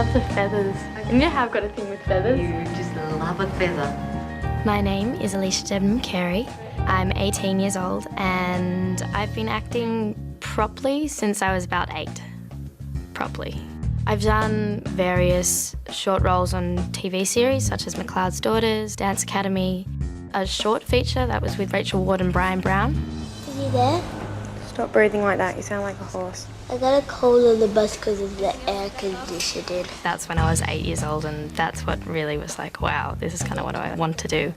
love the feathers. You know how I've got a thing with feathers? You just love a feather. My name is Alycia Carey. I'm 18 years old and I've been acting properly since I was about 8. Properly. I've done various short roles on TV series such as McLeod's Daughters, Dance Academy, a short feature that was with Rachel Ward and Brian Brown. Is he there? Stop breathing like that, you sound like a horse. I got a cold on the bus because of the air conditioning. That's when I was 8 years old and that's what really was like, wow, this is kind of what I want to do.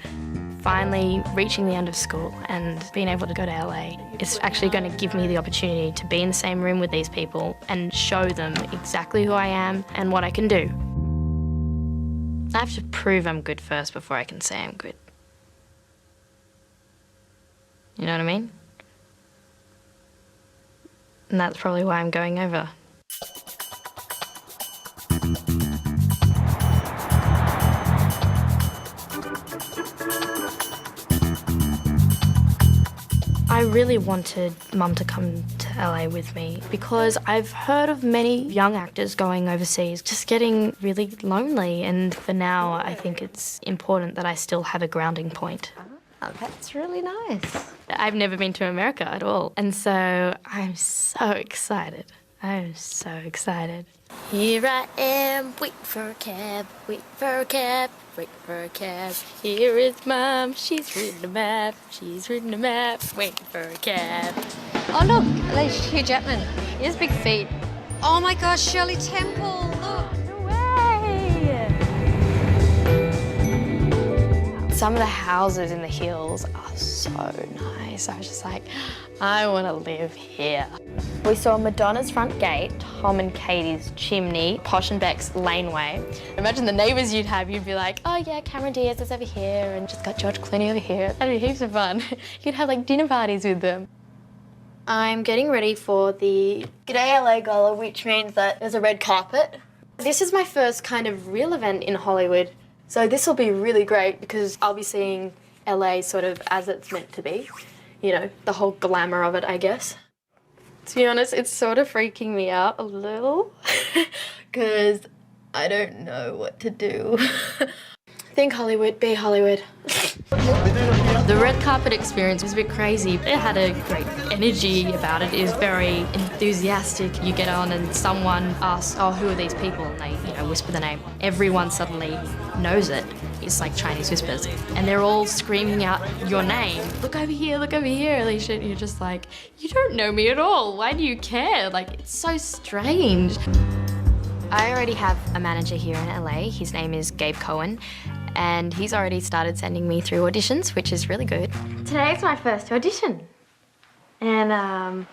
Finally reaching the end of school and being able to go to LA is actually going to give me the opportunity to be in the same room with these people and show them exactly who I am and what I can do. I have to prove I'm good first before I can say I'm good. You know what I mean? And that's probably why I'm going over. I really wanted Mum to come to LA with me because I've heard of many young actors going overseas just getting really lonely, and for now I think it's important that I still have a grounding point. Oh, that's really nice. I've never been to America at all, and so I'm so excited. I'm so excited. Here I am, wait for a cab, wait for a cab, wait for a cab. Here is Mum, she's written a map, she's written a map, waiting for a cab. Oh look, Alycia, Hugh Jackman. He has big feet. Oh my gosh, Shirley Temple, look. No way! Some of the houses in the hills are so nice. I was just like, I want to live here. We saw Madonna's front gate, Tom and Katie's chimney, Posh and Beck's laneway. Imagine the neighbours you'd have. You'd be like, oh yeah, Cameron Diaz is over here and just got George Clooney over here. That'd be heaps of fun. You'd have like dinner parties with them. I'm getting ready for the G'day LA Gala, which means that there's a red carpet. This is my first kind of real event in Hollywood. So this will be really great because I'll be seeing LA sort of as it's meant to be. You know, the whole glamour of it, I guess. To be honest, it's sort of freaking me out a little because I don't know what to do. Think Hollywood, be Hollywood. The red carpet experience was a bit crazy. It had a great energy about it. It was very enthusiastic. You get on and someone asks, oh, who are these people? And they, whisper the name. Everyone suddenly knows it. It's like Chinese whispers. And they're all screaming out your name. Look over here, Alycia. And you're just like, you don't know me at all. Why do you care? Like, it's so strange. I already have a manager here in LA. His name is Gabe Cohen. And he's already started sending me through auditions, which is really good. Today's my first audition. And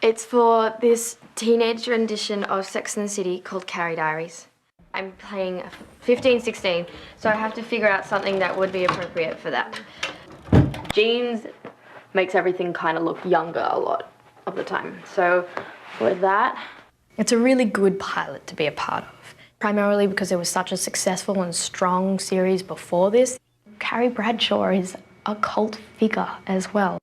it's for this teenage rendition of Sex and the City called Carrie Diaries. I'm playing 15, 16, so I have to figure out something that would be appropriate for that. Jeans makes everything kind of look younger a lot of the time. So with that, it's a really good pilot to be a part of. Primarily because it was such a successful and strong series before this. Carrie Bradshaw is a cult figure as well.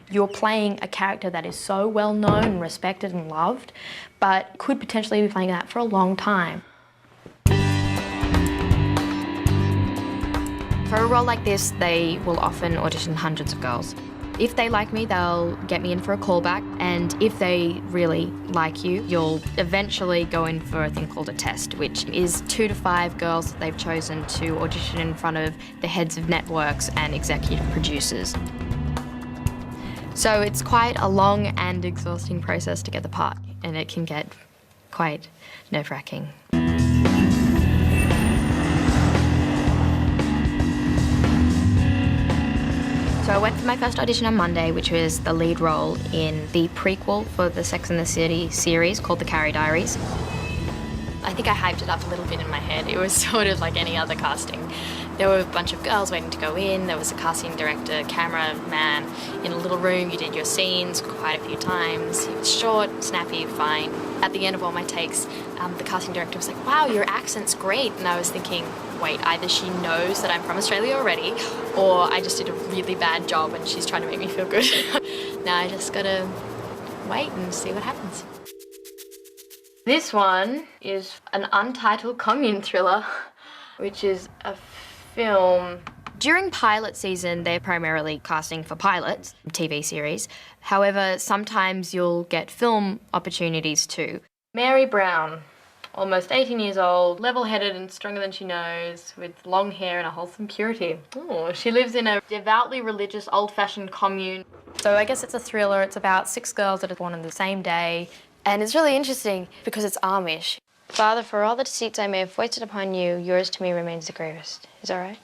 You're playing a character that is so well known, respected and loved, but could potentially be playing that for a long time. For a role like this, they will often audition hundreds of girls. If they like me, they'll get me in for a callback, and if they really like you, you'll eventually go in for a thing called a test, which is 2 to 5 girls that they've chosen to audition in front of the heads of networks and executive producers. So it's quite a long and exhausting process to get the part, and it can get quite nerve-wracking. So I went for my first audition on Monday, which was the lead role in the prequel for the Sex and the City series called The Carrie Diaries. I think I hyped it up a little bit in my head. It was sort of like any other casting. There were a bunch of girls waiting to go in. There was a casting director, cameraman in a little room. You did your scenes quite a few times. It was short, snappy, fine. At the end of all my takes, the casting director was like, wow, your accent's great. And I was thinking, wait, either she knows that I'm from Australia already, or I just did a really bad job and she's trying to make me feel good. Now I just gotta wait and see what happens. This one is an untitled commune thriller, which is a film. During pilot season, they're primarily casting for pilots, TV series. However, sometimes you'll get film opportunities too. Mary Brown, almost 18 years old, level-headed and stronger than she knows, with long hair and a wholesome purity. Oh, she lives in a devoutly religious, old-fashioned commune. So I guess it's a thriller. It's about 6 girls that are born on the same day. And it's really interesting because it's Amish. Father, for all the deceits I may have foisted upon you, yours to me remains the gravest. Is that right?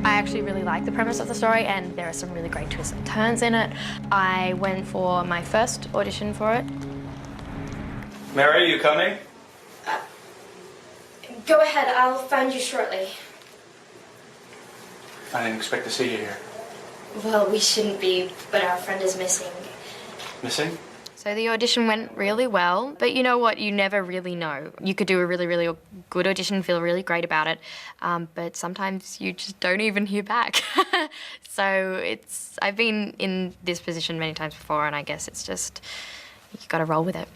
I actually really like the premise of the story, and there are some really great twists and turns in it. I went for my first audition for it. Mary, are you coming? Go ahead, I'll find you shortly. I didn't expect to see you here. Well, we shouldn't be, but our friend is missing. Missing? So the audition went really well, but you know what? You never really know. You could do a really, really good audition, feel really great about it, but sometimes you just don't even hear back. So I've been in this position many times before, and I guess it's just, you gotta roll with it.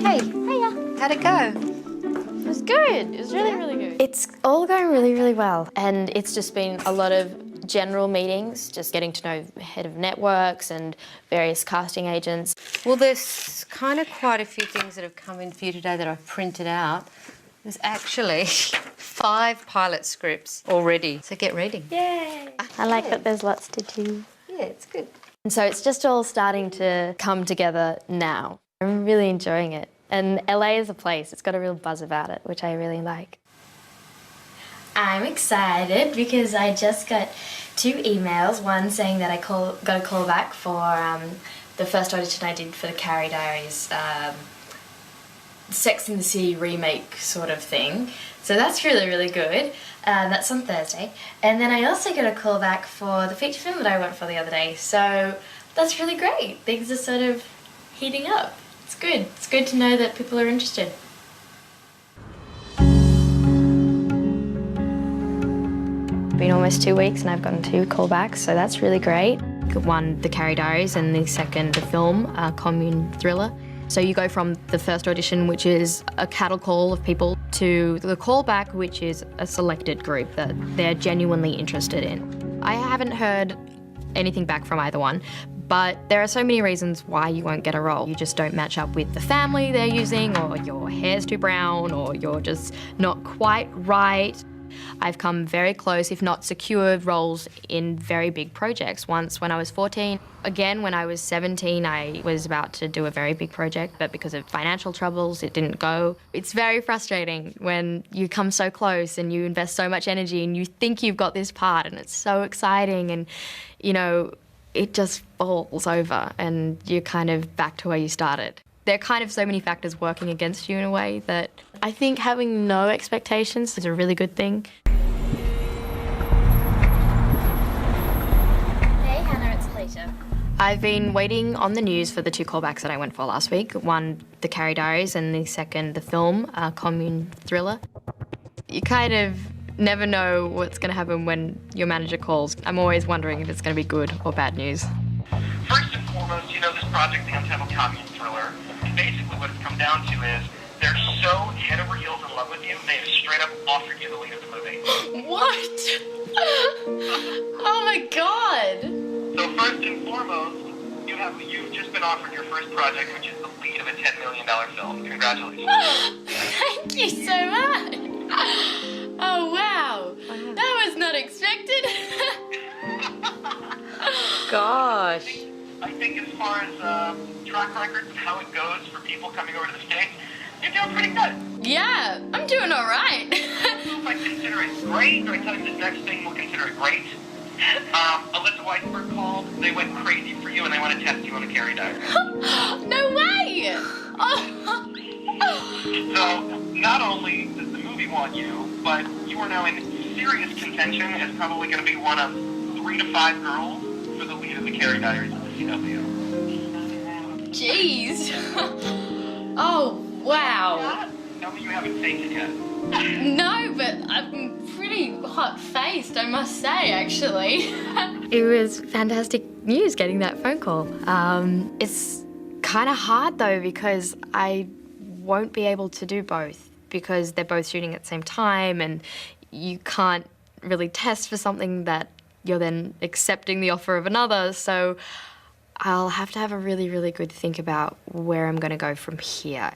Hey, hiya. How'd it go? It was good. It was really, really good. It's all going really, really well, and it's just been a lot of general meetings, just getting to know head of networks and various casting agents. Well, there's kind of quite a few things that have come in for you today that I've printed out. There's actually 5 pilot scripts already, so get ready. Yay! I like that there's lots to do. Yeah, it's good. And so it's just all starting to come together now. I'm really enjoying it. And LA is a place, it's got a real buzz about it, which I really like. I'm excited because I just got 2 emails, one saying that I got a call back for the first audition I did for the Carrie Diaries Sex and the City remake sort of thing. So that's really, really good. That's on Thursday. And then I also got a call back for the feature film that I went for the other day. So that's really great. Things are sort of heating up. It's good. It's good to know that people are interested. Been almost 2 weeks and I've gotten 2 callbacks, so that's really great. One, the Carrie Diaries, and the second, the film, commune thriller. So you go from the first audition, which is a cattle call of people, to the callback, which is a selected group that they're genuinely interested in. I haven't heard anything back from either one, but there are so many reasons why you won't get a role. You just don't match up with the family they're using, or your hair's too brown, or you're just not quite right. I've come very close, if not secured, roles in very big projects. Once when I was 14, again when I was 17, I was about to do a very big project, but because of financial troubles, it didn't go. It's very frustrating when you come so close and you invest so much energy and you think you've got this part and it's so exciting and, you know, it just falls over and you're kind of back to where you started. There are kind of so many factors working against you in a way that I think having no expectations is a really good thing. Hey Hannah, it's Alycia. I've been waiting on the news for the 2 callbacks that I went for last week. One, the Carrie Diaries, and the second, the film, commune thriller. You kind of never know what's going to happen when your manager calls. I'm always wondering if it's going to be good or bad news. First and foremost, you know, this project, the Untitled Commune Thriller, basically what it's come down to is they're so head over heels in love with you, they have straight up offered you the lead of the movie. What? Oh my God! So first and foremost, you've just been offered your first project, which is the lead of a $10 million film. Congratulations. Thank you so much. Oh wow, that was not expected. Gosh. I think as far as track records and how it goes for people coming over to the States, you're doing pretty good. Yeah, I'm doing all right. If I consider it great, or I tell you the next thing, we'll consider it great. Alyssa Weisberg called, they went crazy for you and they want to test you on the Carrie Diaries. No way! Oh. So, not only does the movie want you, but you are now in serious contention as probably going to be one of 3 to 5 girls for the lead of the Carrie Diaries of the CW. Jeez. Oh, wow. Tell me you haven't faked it yet. No, but I'm pretty hot-faced, I must say, actually. It was fantastic news getting that phone call. It's kind of hard though because I won't be able to do both because they're both shooting at the same time and you can't really test for something that you're then accepting the offer of another. So I'll have to have a really, really good think about where I'm going to go from here.